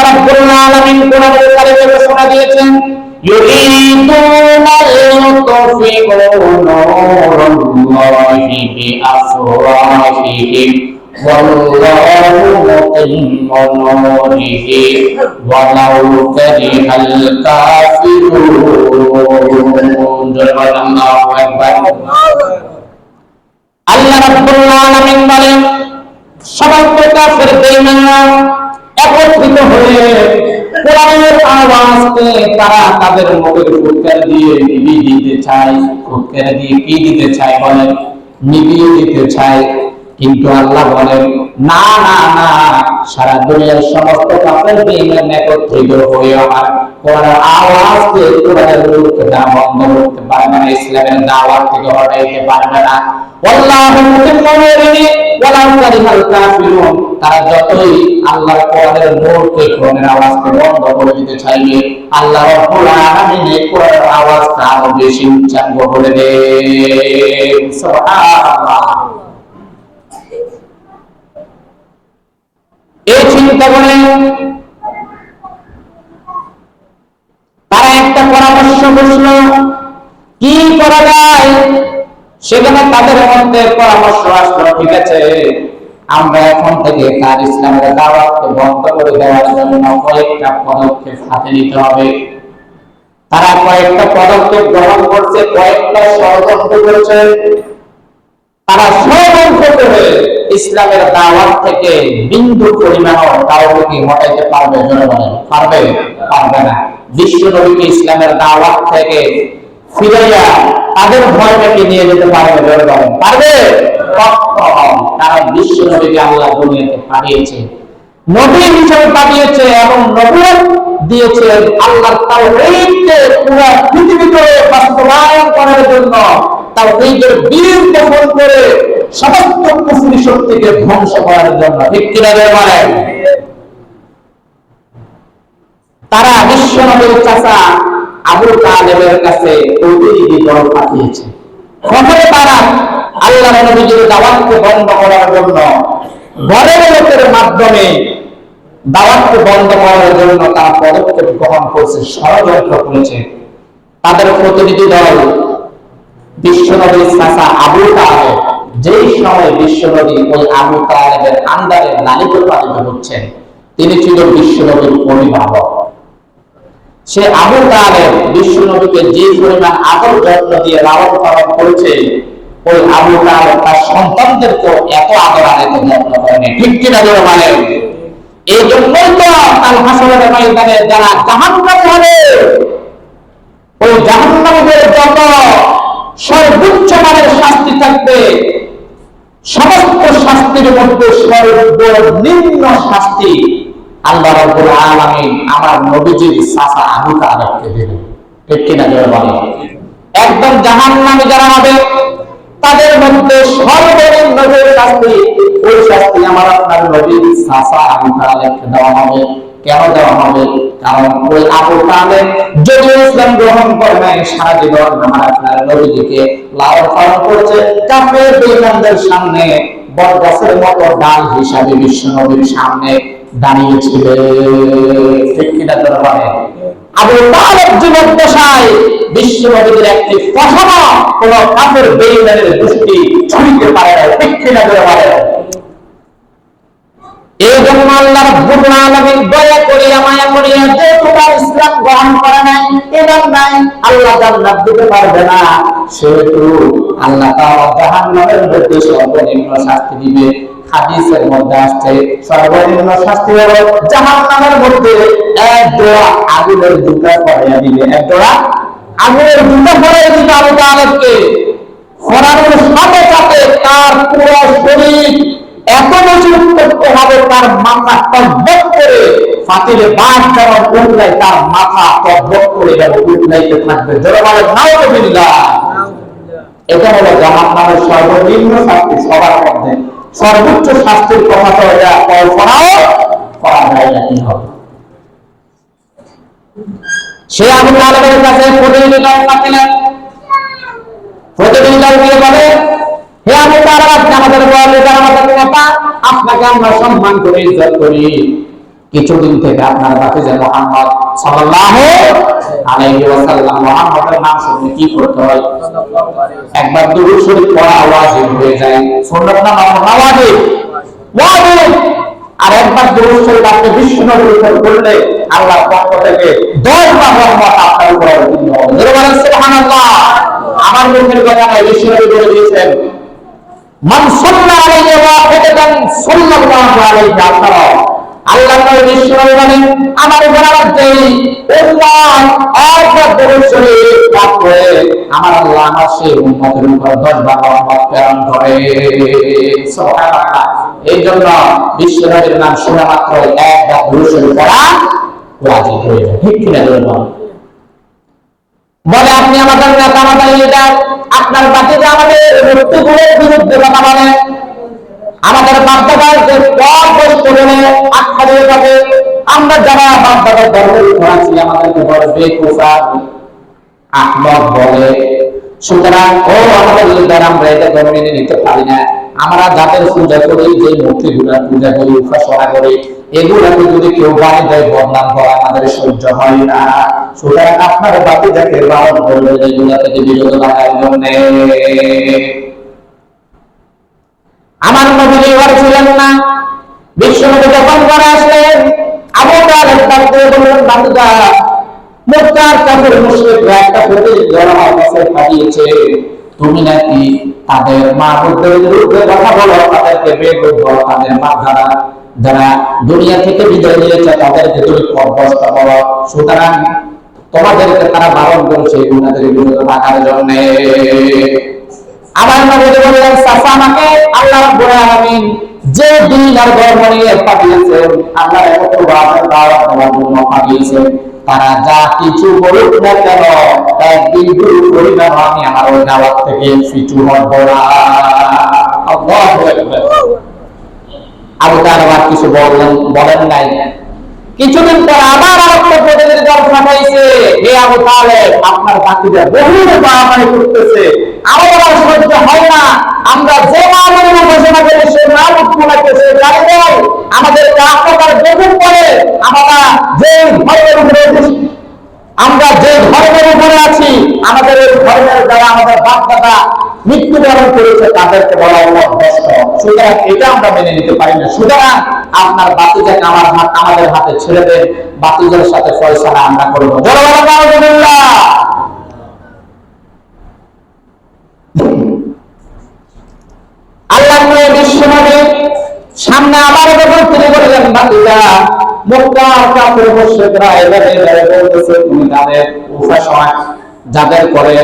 রাব্বুল আলামিন কোরআনুল কারীমে ঘোষণা দিয়েছেন, ইউরিদুনা লিইউতফিউ নূরাল্লাহি বিআফওয়াহিহিম ওয়াল্লাহু মুতিম্মু নূরিহি ওয়ালাউ কারিহাল কাফিরুন। আল্লাহু আকবার। আল্লাহ রাব্বুল আলামিন বলেন, সমস্ত কাফের বেঈমান একত্রিত হয়ে কোরআনের আওয়াজকে তারা তাদের মুখের ফুৎকার দিয়ে নিভিয়ে দিতে চায়। ফুৎকার দিয়ে কি দিতে চায় বলেন? নিভিয়ে দিতে চায়। কিন্তু আল্লাহ বলেন, না না না, সারা দুনিয়ার সমস্ত কাফের বেঈমান একত্রিত হয়ে আমার কোরআনের আওয়াজকে, কোরআনের নূরকে না বন্ধ করতে পারবে না, ইসলামের দাওয়াত থেকে হটাইতে পারবে না। আল্লাহু মুতিম্মু নূরিহি ওয়ালাউ কারিহাল কাফিরুন। তারা যতই আল্লাহর কোরআনের নূরকে, কোরআনের আওয়াজকে বন্ধ করে দিতে চাইবে, আল্লাহ রাব্বুল আলামিন এই কোরআনের আওয়াজটা আরো বেশি উচ্চাঙ্গ করে দেন। সুবহানাল্লাহ। এই চিন্তা করে তারা একটা পরামর্শ করল, কি করা যায়। সেখানে তাদের মধ্যে পরামর্শ আসলো, ঠিক আছে, আমরা এখন থেকে তার ইসলামের দাওয়াতকে বন্ধ করে দেওয়ার জন্য কয়েকটা পদক্ষেপ হাতে নিতে হবে। তারা কয়েকটা পদক্ষেপ গ্রহণ করছে, কয়েকটা ষড়যন্ত্র করেছে। তারা ষড়যন্ত্র করে ইসলামের দাওয়াত থেকে বিন্দু পরিমাণও কাউকে কি হটাইতে পারবে? জোরে বলেন, পারবে? পারবে না। বিশ্ব নবীকে ইসলামের দাওয়াত থেকে ফিরাইয়া তাদের ধর্মকে নিয়ে যেতে পারবে? জোরে বলেন, পারবে? কারণ বিশ্ব নবীকে আল্লাহ দুনিয়াতে পাঠিয়েছে, নবী হিসেবে পাঠিয়েছে এবং নবুয়ত দিয়েছে আল্লাহর তাওহীদকে পুরো পৃথিবীতে বাস্তবায়ন করার জন্য, তাওহীদের বীজ বপন করে সমস্ত কুফরি শক্তিকে ধ্বংস করার জন্য। ঠিক কিনা বলেন? তারা বিশ্ব নবীর চাচা আবু তালেবের কাছে প্রতিনিধি দল পাঠিয়েছে। প্রথমে তারা আল্লাহর নবীর দাওয়াতকে বন্ধ করার জন্য ঘরের লোকের মাধ্যমে দাওয়াতকে বন্ধ করার জন্য তারা পদক্ষেপ গ্রহণ করছে, ষড়যন্ত্র করেছে। তাদের প্রতিনিধি দল বিশ্বনবীর চাচা আবু তালেব, যেই সময় বিশ্বনবী ওই আবু তালেবের আন্ডারে লালিত পালিত হচ্ছেন, তিনি ছিল বিশ্বনবীর অভিভাবক। সে আবু তালেব বিশ্বনবীকে যে পরিমাণ আদর যত্ন দিয়ে লালন পালন করেছে, ওই আবু তালেব তার সন্তানদেরকেও এত আদর আর এত যত্ন করেনি। ঠিক কিনা মানে? এই জন্যই তো কাল হাসরের ময়দানে যারা জাহান্নামী হবে, ওই জাহান্নামীদের যত সর্বোচ্চ মানের শাস্তি থাকবে, সমস্ত শাস্তির মধ্যে সর্বনিম্ন শাস্তি আল্লাহ রাব্বুল আলামিন আমার নবীজির চাচা আবু তালেবকে দিলেন। ঠিক কিনা বলেন? একদম জাহান্নামী যারা হবে তাদের মধ্যে সর্বনিম্ন যে শাস্তি, ওই শাস্তি আমার আপনার নবীর চাচা আবু তালেবকে দেওয়া হবে। কেন দেওয়া হবে? কারণ ওই আবু তালেব যদি ইসলাম গ্রহণ করে নাই, সারা জীবন আমার আপনার নবীজিকে লালন পালন করেছে, কাফের বেঈমানদের সামনে বটগাছের মতো ডাল হিসাবে বিশ্ব নবীর সামনে দাঁড়িয়েছিল। ঠিক কিনা বলেন? আবু তালেব জীবদ্দশায় বিশ্ব নবীর একটি কথাও কোন কাফের বেঈমানের দৃষ্টি ছুঁইতে পারে না। ঠিক কিনা বলেন? এই জন্য আল্লাহ রাব্বুল আলামিন দয়া করে মায়া করে যে তোমার ইসলাম গ্রহণ করে নাই, ইমান নাই, আল্লাহ জান্নাত দিতে পারবে না, সেহেতু আল্লাহ তাআলা জাহান্নামের মধ্যে সর্বনিম্ন শাস্তি দিবে। হাদিসের মধ্যে আসছে সর্বনিম্ন শাস্তি হলো জাহান্নামের মধ্যে এক জোড়া আগুনের জুতা পরাইয়া দিবে। এক জোড়া আগুনের জুতা পরাইয়া দিবে আবু তালেবকে। ফরানোর সাথে সাথে তার পুরো শরীর এত মজবুত করতে হবে, তার মাথা টকবক করে ফাতিলে বাদ যেমন উঠলাই, তার মাথা টকবক করে যেন উঠলাইতে থাকবে। জোরে বলেন নাউযুবিল্লাহ। এটা হলো জাহান্নামের সর্বনিম্ন শাস্তি। সবার মধ্যে সর্বোচ্চ শাস্তির কথা তো এটা কল্পনাও করা যায় না। কি হবে? সে আবু তালেবের কাছে প্রতিনিধি দল পাঠালেন। প্রতিনিধি দল গিয়ে বলে, হে আবু তালেব, আপনি আমাদের বড় নেতা, আমাদের নেতা, আপনাকে আমরা সম্মান করি, ইজ্জত করি, কিছুদিন থেকে আপনার ভাতিজা মুহাম্মদ সাল্লাল্লাহু আলাইহি ওয়াসাল্লাম মুহাম্মদের নাম শুনলে কি করতে হয়? একবার দুরূদ শরীফ পড়া ওয়াজিব হয়ে যায়। সুন্নাত না ওয়াজিব? ওয়াজিব। আর একবার দুরূদ শরীফ আপনি বিশ্ব নবীর উপর পড়লে আল্লাহর পক্ষ থেকে 10 বার রহমত আপনার উপর অবতীর্ণ হবে। জোরে বলেন সুবহানাল্লাহ। আমার মুখের কথা নয়, বিশ্ব নবী বলে দিয়েছেন, মান সাল্লা আলাইহি ওয়াহিদান সাল্লাল্লাহু আলাইহি আশারা। আল্লাহ নবী বিশ্ব নবী বলেন, আমার উপর আমার যেই উম্মত একবার দুরূদ শরীফ পাঠ করে, আমার আল্লাহ আমার সেই উম্মতের উপর 10 বার রহমত প্রেরণ করে। সুবহানাল্লাহ। এই জন্য বিশ্ব নবীর নাম শোনা মাত্র একবার দুরূদ শরীফ পড়া ওয়াজিব হয়ে যায়। ঠিক কিনা বলুন? বলে আপনি আমাদের নেতা, আমাদের লিডার, আপনার বাতিজা আমাদের মূর্তিগুলোর বিরুদ্ধে কথা বলে, আমাদের বাপদাদার যে পথ বস্তু বলে আখ্যা দিয়ে থাকে, আমরা যারা বাপদাদার ধর্মের উপর আছি আমাদেরকে বলে বেকুফা আহমদ বলে। সুতরাং ও আমাদের লিডার, আমরা এটা মেনে নিতে পারি না। আমরা যাদের পূজা করি, যে মূর্তিগুলোর পূজা করি, উপাসনা করি, এগুলোকে যদি কেউ গালি দেয়, বদনাম করে, আমাদের সহ্য হয় না। সুতরাং আপনার বাতিজাকে বারণ করবেন এগুলা থেকে বিরত থাকার জন্য। আমার নবী ঘর ছিলেন না, বিশ্ব নবী যখন ঘরে আসলেন, আবু তালেব তাকে বললেন, বাতিজা মক্কার কাফের মুশরিকরা একটা প্রতীক আমার কাছে পাঠিয়েছে, তুমি নাকি তাদের মাবুদের বিরুদ্ধে কথা বলো, তাদেরকে বেকুফ বলো, তাদের মাথারা যারা দুনিয়া থেকে বিদায় নিয়েছে তাদেরকে তুমি কষ্ট বলো। সুতরাং তোমাদেরকে তারা বারণ করেছে গুনাহের বিরুদ্ধে থাকার জন্য। আবার নবী বললেন, চাচা আমাকে আল্লাহ রাব্বুল আলামিন যে দিন আর ধর্ম নিয়ে পাঠিয়েছেন, আল্লাহর একত্ববাদের দাওয়াত দেওয়ার জন্য পাঠিয়েছেন, তারা যা কিছু বলুক না কেন, একদিন দুই পরিণাম আমি আমার ওই দাওয়াত থেকে পিছু হটব না। আল্লাহু আকবার। আবু তালেব আর কিছু বলেন নাই। কিছুদিন পর আবার আরেকটা প্রতিনিধি দল পাঠাইছে, হে আবু তালেব, আপনার বাতিজা বহু বাড়াবাড়ি করতেছে, আমাদের আর সহ্য হয় না, আমরা যে মামলা ঘোষণা করি সে মামলা করতেছে, গালি দেয়, আমাদেরকে আপনার বেকুফ করে, আমরা যে ধর্মের উপরে আছি, আমাদের এই ধর্মের দ্বারা আমাদের বাপ দাদা মৃত্যুবরণ করেছে, তাদেরকে বলা হলো কষ্ট। সুতরাং এটা আমরা মেনে নিতে পারি না। সুতরাং আপনার বাতিজাকে আমাদের হাতে ছেড়ে দেন, বাতিজার সাথে ফয়সালা আমরা করবো। আল্লাহ বিশ্ব নবী সামনে আবার যখন তিনি বললেন, বাতিজা মক্কার কাফের মুশরিকরা এভাবে বলতেছে, তুমি তাদের উপাসনা যাদের করে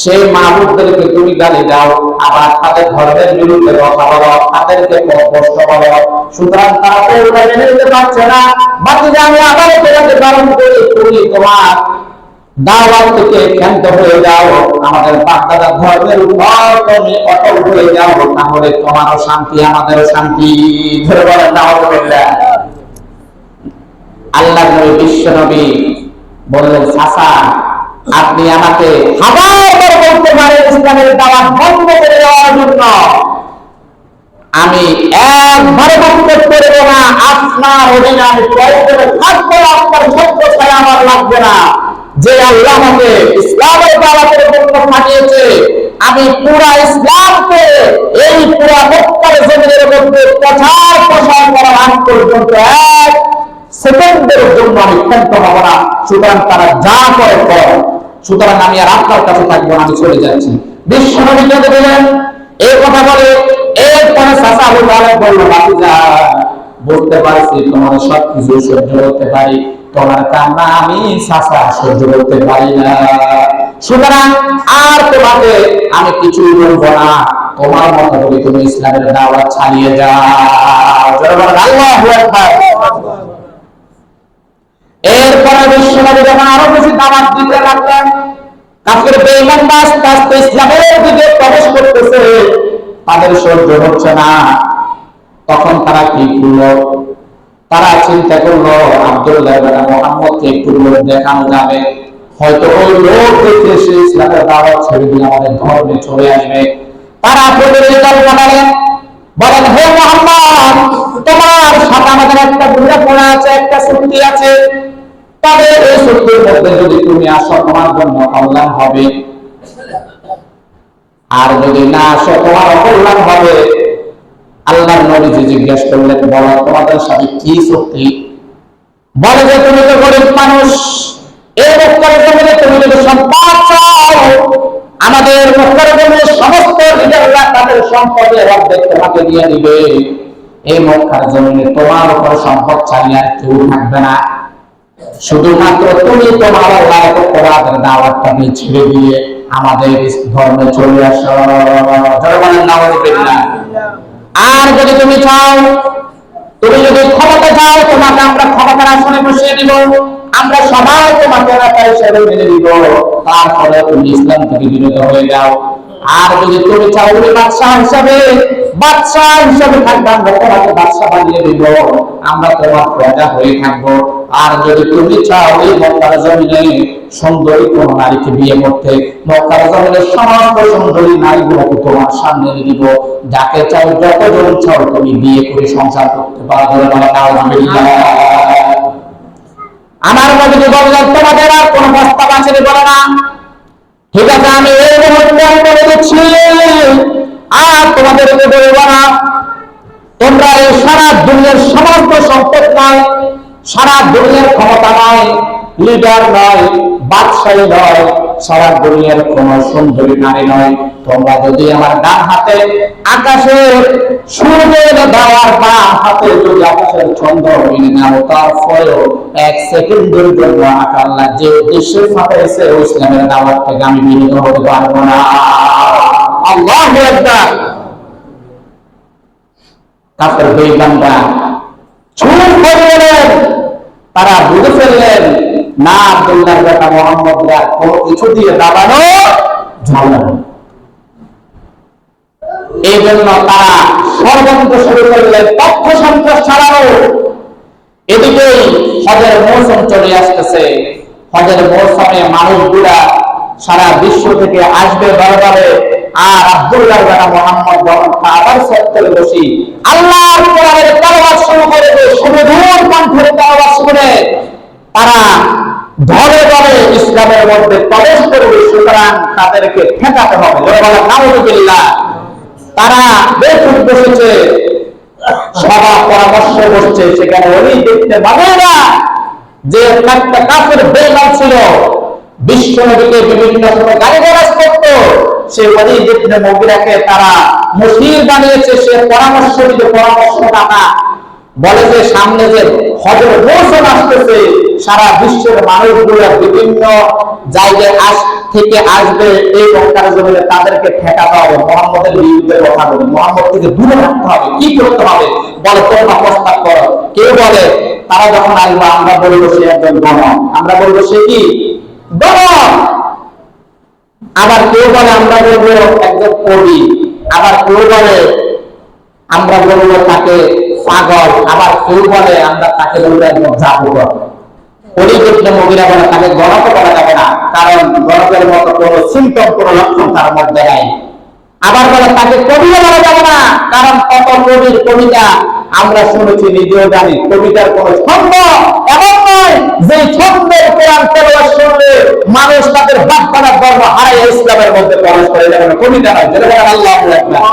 সেই মাবুদদেরকে তুমি গালি দাও, আবার তাদের ধর্মের বিরুদ্ধে কথা বলো, তাদেরকে কষ্ট বলো। সুতরাং তারা তো এটা মেনে নিতে পারছে না। বাতিজা আমি আবার তোমাকে বারণ করি, তুমি তোমার দাওয়াত থেকে ক্ষান্ত হয়ে যাও, আমাদের বাপদাদার ধর্মের উপর তুমি অটল হয়ে যাও, তাহলে তোমারও শান্তি আমাদেরও শান্তি। ধরে বলেন নাউজুবিল্লাহ। আল্লাহ নবী বিশ্ব নবী বললেন, চাচা আপনি আমাকে হাজারবার বলতে পারেন ইসলামের দাওয়াত বন্ধ করে দেওয়ার জন্য, আমি একবারে বন্ধ করব না। আপনার অধীনে আমি প্রয়োজনে থাকবো, আপনার সত্য ছাড়া আমার লাগবে না। যে আল্লাহ আমাকে ইসলামের দাওয়াতের জন্য পাঠিয়েছে, আমি পুরা ইসলামকে এই পুরা মক্কার জমিনের মধ্যে প্রচার প্রসার করার আগ পর্যন্ত এক সেকেন্ডের জন্য আমি ক্ষান্ত হব না। সুতরাং তারা যা করে কর, সুতরাং আমি আর আপনার কাছে থাকবো না, আমি চলে যাচ্ছি। বিশ্ব নবী বলেন, এই কথা বলে এরপরে চাচা আবু তালেব বলল, বাতিজা বলতে পারছি তোমার সবকিছু সহ্য করতে পারি, তোমার কান্না আমি চাচা সহ্য করতে পারি না। সুতরাং আর তোমাকে আমি কিছুই বলবো না, তোমার মতো করে তুমি ইসলামের দাওয়াত চালিয়ে যাও। আল্লাহু আকবার। এরপরে বিশ্ব নবী যখন আরো বেশি দাওয়াত দিতে লাগলেন, কাফের বেঈমানরা আস্তে আস্তে ইসলামের দিকে প্রবেশ করতেছে, তাদের সহ্য হচ্ছে না। তখন তারা কি করলো? তারা চিন্তা করলো, আব্দুল্লাহ ইবনে মুহাম্মদকে একটু দেখানো যাবে, হয়তো ওই লোক দেখে সে ইসলামের দাওয়াত ছেড়ে দিয়ে আমাদের ধর্মে চলে আসবে। তারা প্রতিনিধি দল পাঠালেন, বলেন, হে মুহাম্মদ তোমার সাথে আমাদের একটা বোঝাপড়া আছে, একটা চুক্তি আছে, তবে এই চুক্তির মধ্যে যদি তুমি আসো তোমার জন্য কল্যাণ হবে, আর যদি না আসো তোমার অকল্যাণ হবে। আল্লাহর নবীজি জিজ্ঞেস করলেন, বলো তোমাদের সাথে কি চুক্তি? বলে যে তুমি তো গরিব মানুষ, এই মক্কার জমিনে তুমি যদি সম্পদ চাও, আমাদের মক্কার জমিনে সমস্ত লিডাররা তাদের সম্পদের অর্ধেক তোমাকে দিয়ে দিবে। এই মক্কার জমিনে তোমার উপর সম্পদ চাইলে আর কেউ থাকবে না, শুধুমাত্র তুমি তোমার আল্লাহর কোরআনের দাওয়াতটাকে ছেড়ে দিয়ে আমাদের ধর্মে চলে আসো। আর যদি তুমি চাও, তুমি যদি ক্ষমতা চাও, তোমাকে আমরা ক্ষমতার আসনে বসিয়ে দিব, আমরা সবাই তোমাকে নেতা হিসেবে মেনে নিব, তারপরে তুমি ইসলাম থেকে বিরত হয়ে যাও। আর যদি তুমি চাও তুমি বাদশাহ হিসাবে থাকবে, আমরা তোমাকে বাদশাহ বানিয়ে দিব, আমরা তোমার প্রজা হয়ে থাকবো। আর যদি তুমি চাও এই মক্কার জমিনে সুন্দরী কোন নারীকে বিয়ে করতে, মক্কার জমিনে সমস্ত সুন্দরী নারীগুলোকে তোমার সামনে এনে দিব, যাকে চাও যতজন চাও তুমি বিয়ে করে সংসার করতে পারবে। আমার নবী বললেন, তোমাদের আর কোন প্রস্তাব আছে? বলে না, ঠিক আছে, আমি এই মুহূর্তে বলে দিচ্ছি, আর তোমাদেরকে বলবো না। তোমরা এই সারা দুনিয়ার সমস্ত সম্পদ নয়, সারা দুনিয়ার ক্ষমতা নয়, লিডার নয়, বাদশাহী নয়, সারা দুনিয়ার কোন সুন্দরী নারী নয়, তোমরা যদি আমার ডান হাতে আকাশের সূর্যের দেওয়ার বাম হাতে যদি আকাশের চন্দ্র মেনে নাও, তারপরেও এক সেকেন্ডের জন্য আল্লাহ যে উদ্দেশ্যে পাঠাইছে ওই ইসলামের দাওয়াত থেকে আমি বিরত হতে পারবো না। আল্লাহু আকবার। কাফের বেঈমানরা চুপ করে গেলেন, তারা বুঝে ফেললেন না আব্দুল্লাহর বেটা মুহাম্মদরা কোনো কিছু দিয়ে দাবানো যাবে না। এই জন্য তারা ষড়যন্ত্র শুরু করলেন, তথ্য সন্ত্রাস চালানো। এদিকে হজের মৌসুম চলে আসতেছে, হজের মৌসুমে মানুষগুলা সারা বিশ্ব থেকে আসবে দরবারে, আর আব্দুল্লাহর বেটা মুহাম্মদ যখন কাবার চত্বরে বসি আল্লাহর কোরআনের তেলাওয়াত শুরু করবে, সুমধুর কণ্ঠের তেলাওয়াত শুনে তারা ধরে ধরে ইসলামের মধ্যে প্রবেশ করবে, সুতরাং তাদেরকে ঠেকাতে হবে। নাউযুবিল্লাহ। তারা বেকুব বসেছে, সভা পরামর্শ বসছে, সেখানে ওই দেখতে পাবে না যে একটা কাফের বেঈমান ছিল, বিশ্ব নবীকে বিভিন্ন সময় গালিগালাজ করত, সে ওয়ালিদ ইবনে মুগীরাকে তারা মুশরিক বানিয়েছে। সে পরামর্শ দিতে পরামর্শদাতা বলে যে সামনে যে হজের মৌসুম আসতেছে, সারা বিশ্বের মানুষগুলো বিভিন্ন জায়গায় থেকে আসবে, এই মক্কার জমিনে তাদেরকে ঠেকাতে হবে, মুহাম্মদের বিরুদ্ধে কথা বলবে, মুহাম্মদ থেকে দূরে রাখতে হবে। কি করতে হবে বলে, তোমরা প্রস্তাব করো। কেউ বলে তারা যখন আসবে আমরা বলবো সে একজন গণক, আমরা বলবো সে কি গণক। আবার কেউ বলে আমরা বলবো একজন কবি, আবার কেউ বলে আমরা বলবো তাকে পাগল, আবার কেউ বলে আমরা তাকে বলবো একজন জাদুকর। ওয়ালিদ ইবনে মুগীরা বলে তাকে গণক বলা যাবে না, কারণ গণকের মতো কোনো সিম্পটম, কোনো লক্ষণ তার মধ্যে নাই। আবার বলে তাকে কবিও বলা যাবে না, কারণ কত কবির কবিতা আমরা শুনেছি, নিজেও জানি কবিতার কোন ছন্দ এমন নয় যে ছন্দের কোরআন তেলাওয়াত শুনলে মানুষ তাদের বাপদাদার ধর্ম হারিয়ে ইসলামের মধ্যে প্রবেশ করে যাবে না। কবিতা নয়, যেটা বলেন আল্লাহু আকবার।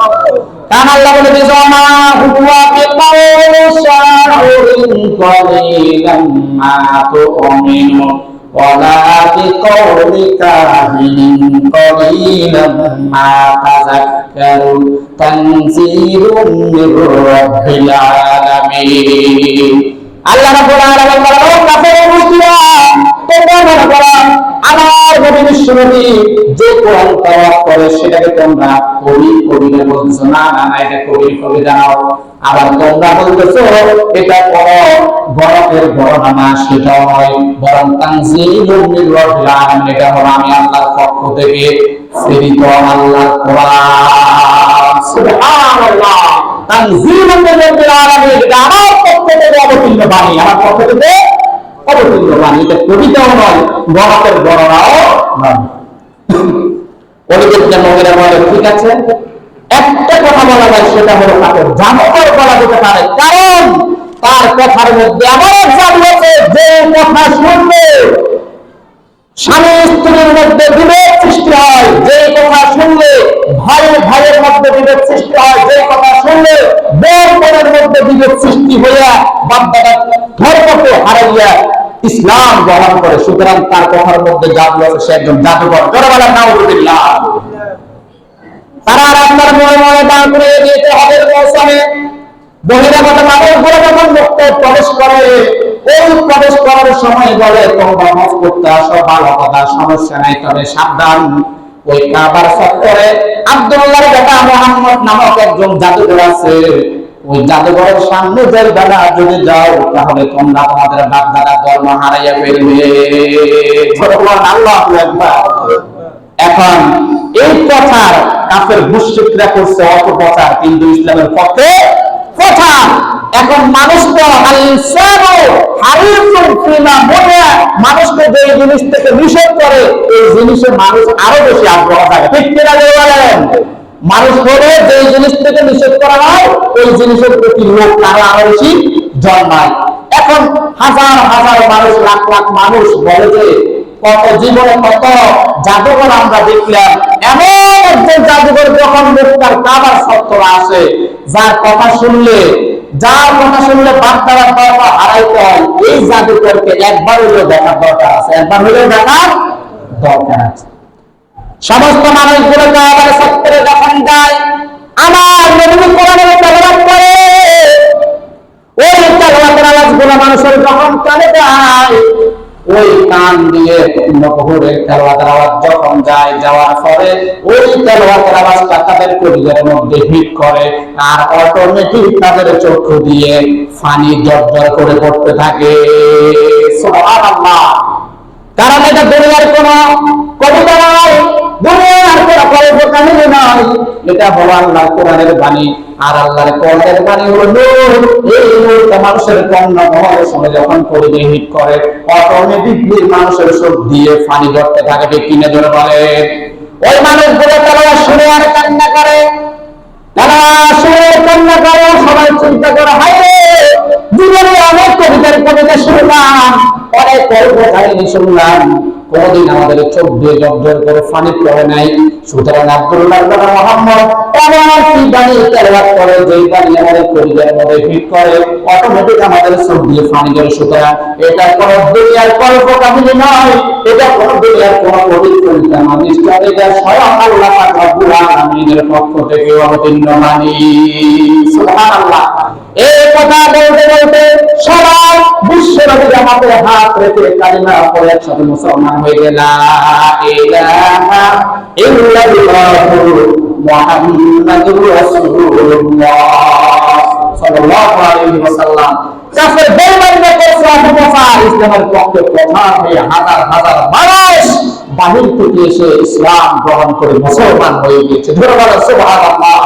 কারণ আল্লাহ বলে বিজমা হুয়া বিকাউলি শাউরিন কলিলাম মা তুমিনু ওয়ালা বিকাউলি কাহিন কলিলাম মা তাযাক্কারুন তানজিলুম মির রাব্বিল আলামিন। আল্লাহ রাব্বুল আলামিন বলেন, কাফের মুশরিকরা তোমরা মনে করো আমার নবী বিশ্বনবী যে কোরআন তেলাওয়াত করে সেটাকে তোমরা কবিতা বলছো। না না না, এটা কবিতা নাও। আবার তোমরা বলতেছো এটা কোন গণকের গণনা না, সেটাও নয়, বরং তানজিলুম মির রাব্বিল আলামিন, এটা হলো আমি আল্লাহর পক্ষ থেকে প্রেরিত আল্লাহর কোরআন। সুবহানাল্লাহ। তানজিলুম মির রাব্বিল আলামিন, এটা আমার পক্ষ থেকে অবতীর্ণ বাণী, আমার পক্ষ থেকে অবতীর্ণ বাণী। এটা কবিতাও নয়, গণকের গণনাও নয়। ওয়ালিদ ইবনে মুগীরা বলে ঠিক আছে, একটা কথা বলা যায়, সেটা হলো তাকে জাদুকর বলা যেতে পারে। কারণ তার কথার মধ্যে এমন এক জাদু আছে, যে কথা শুনলে স্বামী স্ত্রীর মধ্যে বিভেদ সৃষ্টি হয়, যে কথা শুনলে ভাই ভাইয়ের মধ্যে বিভেদ সৃষ্টি হয়, যে কথা শুনলে বোন বোনের মধ্যে বিভেদ সৃষ্টি হইয়া বাপ দাদার ধর্মকে হারাইয়া ইসলাম গ্রহণ করে। সুতরাং তার কথার মধ্যে জাদু আছে, সে একজন জাদুকর। জোরে নাউজুবিল্লাহ। তারা রাস্তার মোড়ে মোড়ে দাঁড় করিয়ে দিয়েছে হজের মৌসুমে। বহিরাগত মানুষগুলো যখন মক্কে প্রবেশ করে, ওই প্রবেশ করার সময় বলে তোমরা হজ করতে আসো, ভালো কথা, সমস্যা নাই, তবে সাবধান, ওই কাবার চত্বরে আব্দুল্লাহর বেটা মুহাম্মদ নামক একজন জাদুকর আছে। ওই জাদুঘরের সামনে যাইবা না, যদি যাও তাহলে তোমরা তোমাদের বাপ দাদার ধর্ম হারাইয়া ফেলবে। আল্লাহু আকবার। এখন এই কথার কাফের মুশরিকরা করছে অপপ্রচার, কিন্তু ইসলামের পক্ষে কথা। এখন মানুষ তো মানুষকে যে জিনিস থেকে নিষেধ করে, এই জিনিসে মানুষ আরো বেশি আগ্রহ থাকে। ঠিক কিনা বলেন? মানুষ বলে যে জিনিস থেকে নিষেধ করা হয়, ওই জিনিসের প্রতি লোক আরো আরো বেশি জন্মায়। এখন হাজার হাজার মানুষ, লাখ লাখ মানুষ বলে যে কত জীবনে কত জাদুঘর আমরা দেখলাম। এমন একজন জাদুঘর যখন মক্কার কাবার চত্বরে আসে, যার কথা শুনলে বাপ দাদার ধর্ম হারাইতে হয়, এই জাদুঘরকে একবার হলেও দেখার দরকার আছে, একবার হলেও দেখার দরকার আছে। সমস্ত মানুষগুলো কাবার চত্বরে যখন যায়, আমার নবী কোরআনের তেলাওয়াত করে, ওই তেলাওয়াতের আওয়াজগুলো মানুষের যখন কানে যায়, ওই কান দিয়ে নবহুরের তেলাওয়াতের আওয়াজ যখন যায়, যাওয়ার পরে ওই তেলাওয়াতের আওয়াজটা তাদের কলিজার মধ্যে হিট করে, আর অটোমেটিক তাদের চক্ষু দিয়ে পানি জর্জর করে পড়তে থাকে। সুবহানাল্লাহ। কারণ এটা দুনিয়ার কোন কবিতা নয়, দুনিয়ার কোন গল্প কাহিনী নয়, এটা হলো আল্লাহর কোরআনের বাণী। আর আল্লাহর কোরআনের বাণী হলো নূর। এই নূরটা মানুষের কর্ণমহলের সময় যখন পরিধি হিট করে, অটোমেটিকলি মানুষের চোখ দিয়ে পানি ঝরতে থাকে। ঠিক কিনা জোরে বলে? ওই মানুষগুলো তারা শুনে আর কান্না করে, তারা শুনে কান্না করে, সবাই চিন্তা করে, হায় জীবনে অনেক কবিতা শুনলাম, অনেক গল্প কাহিনী শুনলাম, কোনদিন আমাদের চোখ দিয়ে জর্জর করে পানি পড়ে নাই। সুতরাং আব্দুল্লাহর বেটা মুহাম্মদ এমন কি বাণী তেলাওয়াত করে, যেই বাণী আমাদের কলিজার মধ্যে হিট করে, অটোমেটিক আমাদের চোখ দিয়ে পানি ঝরে। সুতরাং এটা কোন দুনিয়ার গল্প কাহিনী নয়, এটা কোন দুনিয়ার কোন কবিতা নয়, নিশ্চয় এটা স্বয়ং আল্লাহ পাক রব্বুল আলামিনের পক্ষ থেকে অবতীর্ণ বাণী। সুবহানাল্লাহ। এই কথা বলতে বলতে সবাই বিশ্বনবীর হাতে হাত রেখে কালিমা পড়ে একসাথে মুসলমান হয়ে গেল। লা ইলাহা ইল্লাল্লাহু মুহাম্মাদুর রাসূলুল্লাহ সাল্লাল্লাহু আলাইহি ওয়াসাল্লাম। কাফের বেঈমানরা করছে অপপ্রচার, ইসলামের পক্ষে প্রধান হয়ে হাজার হাজার মানুষ বাহির থেকে এসে ইসলাম গ্রহণ করে মুসলমান হয়ে গিয়েছে। ধরে বলেন সুবহানাল্লাহ।